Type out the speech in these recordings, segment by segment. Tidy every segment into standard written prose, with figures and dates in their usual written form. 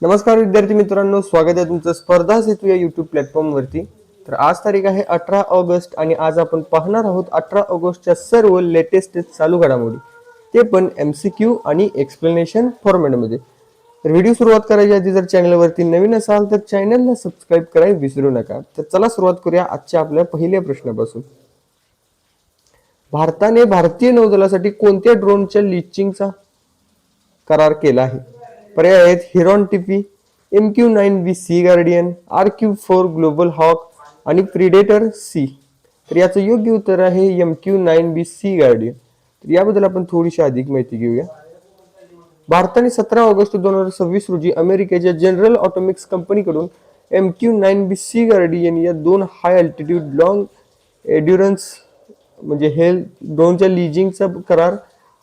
नमस्कार विद्यार्थी मित्रांनो, स्वागत आहे तुमचं स्पर्धा सेतू या यूट्यूब प्लॅटफॉर्मवरती. तर आज तारीख आहे 18 ऑगस्ट आणि आज आपण पाहणार आहोत 18 ऑगस्टच्या सर्व लेटेस्ट चालू घडामोडी, ते पण MCQ आणि एक्सप्लेनेशन फॉर्मॅटमध्ये. तर व्हिडिओ सुरुवात करायच्या आधी जर चॅनलवरती नवीन असाल तर चॅनलला सबस्क्राईब करायला विसरू नका. तर चला सुरुवात करूया आजच्या आपल्या पहिल्या प्रश्नापासून. भारताने भारतीय नौदलासाठी कोणत्या ड्रोनच्या लिचिंगचा करार केला आहे? पर्याय आहेत Heron TP, MQ-9B Sea Guardian, RQ-4 Global Hawk आणि प्रिडेटर सी. तर याचं योग्य उत्तर आहे MQ-9B सी गार्डियन. तर याबद्दल आपण थोडीशी अधिक माहिती घेऊया. भारताने 17 ऑगस्ट 2026 रोजी अमेरिकेच्या जनरल ऑटोमिक्स कंपनीकडून MQ-9B सी गार्डियन या दोन हाय अल्टिट्यूड लॉंग एड्युरन्स म्हणजे हेल्थ ड्रोनच्या लिजिंगचा करार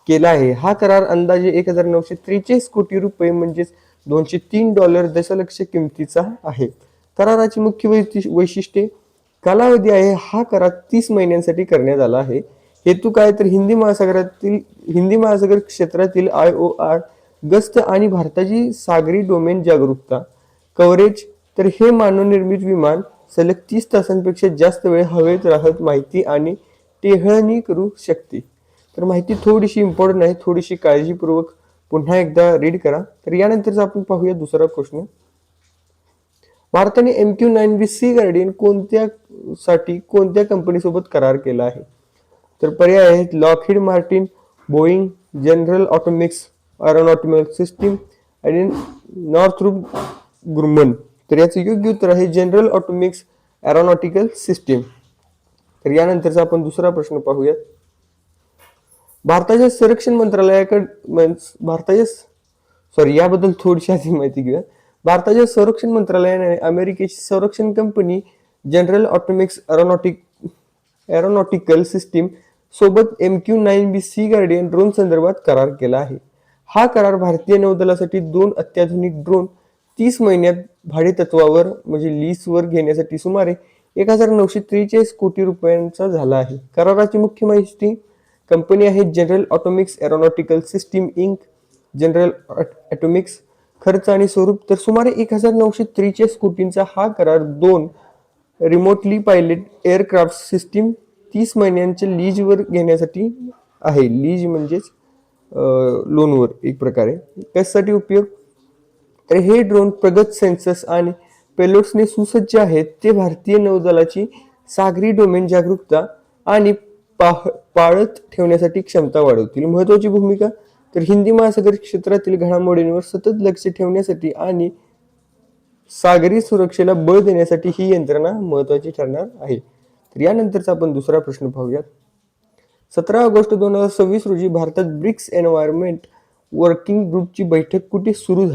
केला आहे. हा करार अंदाजे 1943 कोटी रुपये म्हणजेच $203 दशलक्ष किमतीचा आहे. कराराची मुख्य वैशिष्ट्ये: कालावधी आहे हा करार 30 महिन्यांसाठी करण्यात आला आहे. हेतू काय तर हिंदी महासागर क्षेत्रातील IOR गस्त आणि भारताची सागरी डोमेन जागरूकता कव्हरेज. तर हे मानवनिर्मित विमान सलग 30 तासांपेक्षा जास्त वेळ हवेत राहत माहिती आणि टेहळणी करू शकते. तर माहिती थोडीशी इम्पॉर्टंट आहे, थोडीशी काळजीपूर्वक पुन्हा एकदा रीड करा. तर यानंतर आपण पाहूया दुसरा प्रश्न. भारताने MQ-9B सी गार्डियन कोणत्या कंपनीसोबत करार केला आहे? तर पर्याय आहेत Lockheed Martin, Boeing, General Atomics Aeronautical System आणि नॉर्थरूप ग्रुमन. तर याचं योग्य उत्तर आहे जनरल ऑटोमिक्स एरोनॉटिकल सिस्टीम. तर यानंतरचा आपण दुसरा प्रश्न पाहूयात. भारताच्या संरक्षण याबद्दल थोडीशी आधी माहिती घेऊया. भारताच्या संरक्षण मंत्रालयाने अमेरिकेची संरक्षण company general Atomics Aeronautical system सोबत MQ-9B सी गार्डियन ड्रोन संदर्भात करार केला आहे. हा करार भारतीय नौदलासाठी दोन अत्याधुनिक ड्रोन 30 महिन्यात भाडेतत्वावर म्हणजे लीजवर घेण्यासाठी सुमारे 1943 कोटी रुपयांचा झाला आहे. कराराची मुख्य माहिती: कंपनी आहे General Atomics Aeronautical System Inc. General Atomics. खर्च आणि स्वरूप तर सुमारे 1943 कोटींचा हा करार दोन रिमोटली पायलट एअरक्राफ्ट सिस्टीम 30 महिन्यांच्या लीजवर घेण्यासाठी आहे. लीज म्हणजेच लोनवर एक प्रकारे. कशासाठी उपयोग तर हे ड्रोन प्रगत सेन्सर्स आणि पेलोड्सने सुसज्ज आहेत. ते भारतीय नौदलाची सागरी डोमेन जागरूकता आणि पाळत ठेवण्यासाठी क्षमता वाढवतील. महत्वाची भूमिका तर हिंदी महासागर क्षेत्रातील घडामोडींवर सतत लक्ष ठेवण्यासाठी आणि सागरी सुरक्षेला बळ देण्यासाठी ही यंत्रणा महत्वाची ठरणार आहे. तर यानंतरचा आपण दुसरा प्रश्न पाहूयात. 17 ऑगस्ट 2026 रोजी भारतात ब्रिक्स एन्व्हायरमेंट वर्किंग ग्रुपची बैठक कुठे सुरू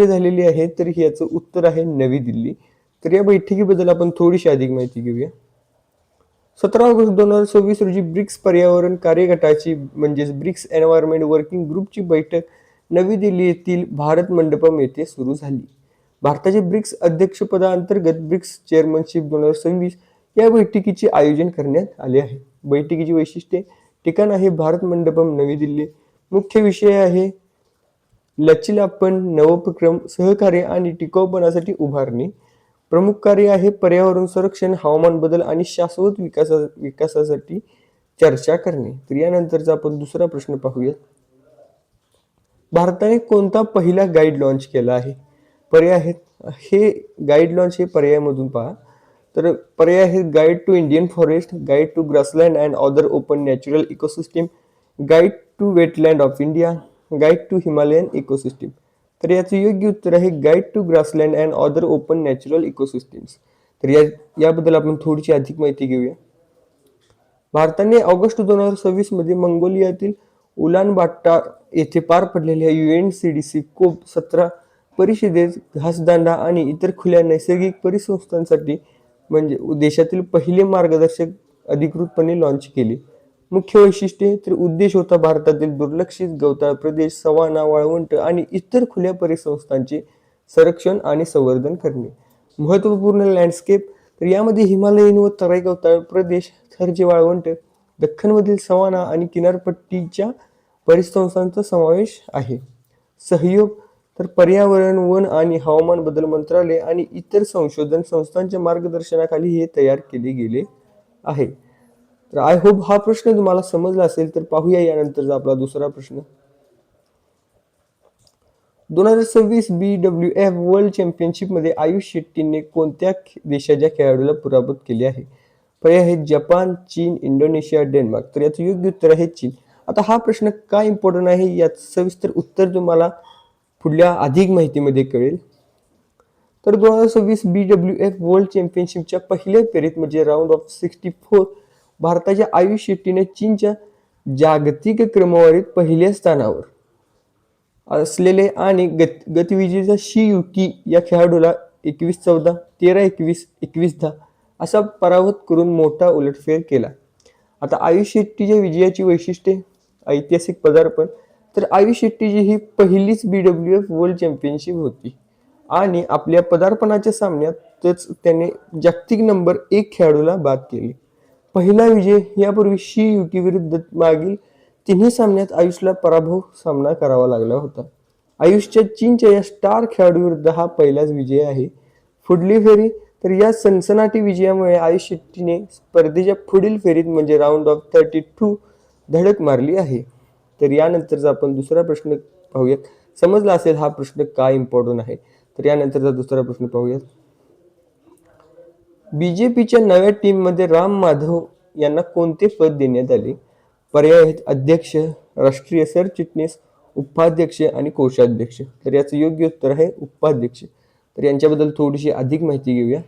झालेली आहे? तर याचं उत्तर आहे नवी दिल्ली. तर या बैठकीबद्दल आपण थोडीशी अधिक माहिती घेऊया. 17 ऑगस्ट 2026 रोजी ब्रिक्स पर्यावरण कार्यगटाची म्हणजेच ब्रिक्स एन्व्हायरमेंट वर्किंग ग्रुपची बैठक नवी दिल्ली येथील भारत मंडपम येथे सुरू झाली. भारताचे ब्रिक्स अध्यक्षपदाअंतर्गत ब्रिक्स चेअरमनशिप 2026 या बैठकीचे आयोजन करण्यात आले आहे. बैठकीची वैशिष्ट्ये: ठिकाण आहे भारत मंडपम नवी दिल्ली. मुख्य विषय आहे लचीलापण, नवोपक्रम, सहकार्य आणि टिकाऊपणासाठी उभारणी. प्रमुख कार्य आहे पर्यावरण संरक्षण, हवामान बदल आणि शाश्वत विकासासाठी चर्चा करणे. तर यानंतरचा आपण दुसरा प्रश्न पाहूयात. भारताने कोणता पहिला गाईड लॉन्च केला आहे? पर्याय आहेत हे गाईड लॉन्च हे पर्यायामधून पहा. तर पर्याय आहेत guide to Indian forest, guide to grassland and other open natural ecosystem, guide to wetland of India, guide to Himalayan ecosystem. तर याचं योग्य उत्तर आहे guide to grassland and other open natural ecosystems. तर याबद्दल आपण थोडीशी अधिक माहिती घेऊया. भारताने ऑगस्ट 2026 मध्ये मंगोलियातील उलान बाटार येथे पार पडलेल्या UNCDC COP17 परिषदेत घासदांडा आणि इतर खुल्या नैसर्गिक परिसंस्थांसाठी म्हणजे देशातील पहिले मार्गदर्शक अधिकृतपणे लॉन्च केले. मुख्य वैशिष्ट्ये तर उद्देश होता भारतातील दुर्लक्षित गवताळ प्रदेश, सवाना, वाळवंट आणि इतर खुल्या परिसंस्थांचे संरक्षण आणि संवर्धन करणे. महत्त्वपूर्ण लँडस्केप तर यामध्ये हिमालयीन व तराई गवताळ प्रदेश, थरचे वाळवंट, दख्खनमधील सवाना आणि किनारपट्टीच्या परिसंस्थांचा समावेश आहे. सहयोग तर पर्यावरण, वन आणि हवामान बदल मंत्रालय आणि इतर संशोधन संस्थांच्या मार्गदर्शनाखाली हे तयार केले गेले आहे. तर आय होप हा प्रश्न तुम्हाला समजला असेल. तर पाहूया यानंतरचा आपला दुसरा प्रश्न. 2026 BWF वर्ल्ड चॅम्पियनशिपमध्ये आयुष शेट्टीने कोणत्या देशाच्या खेळाडूला पराभूत केले आहे? पर्याय आहेत जपान, चीन, इंडोनेशिया, डेन्मार्क. तर याचं योग्य उत्तर आहे चीन. आता हा प्रश्न का इम्पॉर्टंट आहे याचं सविस्तर उत्तर तुम्हाला पुढल्या अधिक माहितीमध्ये कळेल. तर 2026 BWF वर्ल्ड चॅम्पियनशिपच्या पहिल्या फेरीत म्हणजे राऊंड ऑफ 64 भारताच्या आयुष शेट्टीने चीनच्या जागतिक क्रमवारीत पहिल्या स्थानावर असलेले आणि गतविजेता शी युकी या खेळाडूला 21-14, 13-21, 21-10 असा पराभूत करून मोठा उलटफेर केला. आता आयुष शेट्टीच्या विजयाची वैशिष्ट्ये, ऐतिहासिक पदार्पण. तर आयुष शेट्टीची ही पहिलीच BWF वर्ल्ड चॅम्पियनशिप होती आणि आपल्या पदार्पणाच्या सामन्यातच त्याने जागतिक नंबर 1 खेळाडूला बाद केले. पहिला विजय. यापूर्वी शी युकी विरुद्ध मागील तिन्ही सामन्यात आयुषला पराभव सामना करावा लागला होता. आयुषच्या चीनच्या या स्टार खेळाडूविरुद्ध हा पहिलाच विजय आहे. पुढली फेरी. तर या सनसनाटी विजयामुळे आयुष शेट्टीने स्पर्धेच्या पुढील फेरीत म्हणजे राऊंड ऑफ 32 धडक मारली आहे. तर यानंतरचा आपण दुसरा प्रश्न पाहूयात. समजला असेल हा प्रश्न का इम्पॉर्टंट आहे. तर यानंतरचा दुसरा प्रश्न पाहूयात. बीजेपीच्या नव्या टीममध्ये राम माधव यांना कोणते पद देण्यात आले? पर्याय आहेत अध्यक्ष, राष्ट्रीय सरचिटणीस, उपाध्यक्ष आणि कोषाध्यक्ष. तर याचं योग्य उत्तर आहे उपाध्यक्ष. तर यांच्याबद्दल थोडीशी अधिक माहिती घेऊया.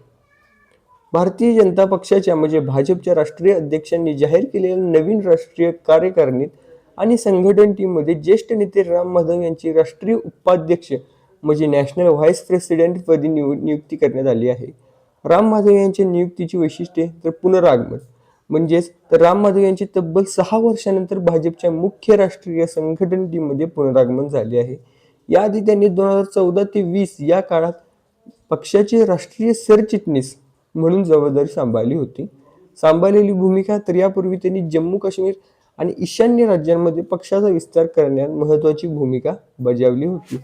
भारतीय जनता पक्षाच्या म्हणजे भाजपच्या राष्ट्रीय अध्यक्षांनी जाहीर केलेल्या नवीन राष्ट्रीय कार्यकारिणीत आणि संघटन टीममध्ये ज्येष्ठ नेते राम माधव यांची राष्ट्रीय उपाध्यक्ष म्हणजे नॅशनल व्हाईस प्रेसिडेंट पदी नियुक्ती करण्यात आली आहे. राम माधव यांच्या नियुक्तीची वैशिष्ट्ये. तर पुनरागमन म्हणजेच तर राम माधव यांचे तब्बल 6 वर्षानंतर भाजपच्या मुख्य राष्ट्रीय संघटन टीममध्ये पुनरागमन झाले आहे. याआधी त्यांनी 2014 ते 20 या काळात पक्षाचे राष्ट्रीय सरचिटणीस म्हणून जबाबदारी सांभाळली होती. सांभाळलेली भूमिका. तर यापूर्वी त्यांनी जम्मू काश्मीर आणि ईशान्य राज्यांमध्ये पक्षाचा विस्तार करण्यात महत्त्वाची भूमिका बजावली होती.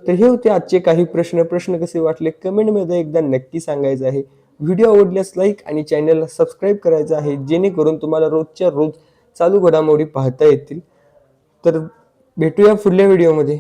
तर हे होते आजचे काही प्रश्न कसे वाटले कमेंटमध्ये एकदा नक्की सांगायचं आहे. व्हिडिओ आवडल्यास लाईक आणि चॅनलला सबस्क्राईब करायचं आहे जेणेकरून तुम्हाला रोजच्या रोज चालू घडामोडी पाहता येतील. तर भेटूया पुढल्या व्हिडिओमध्ये.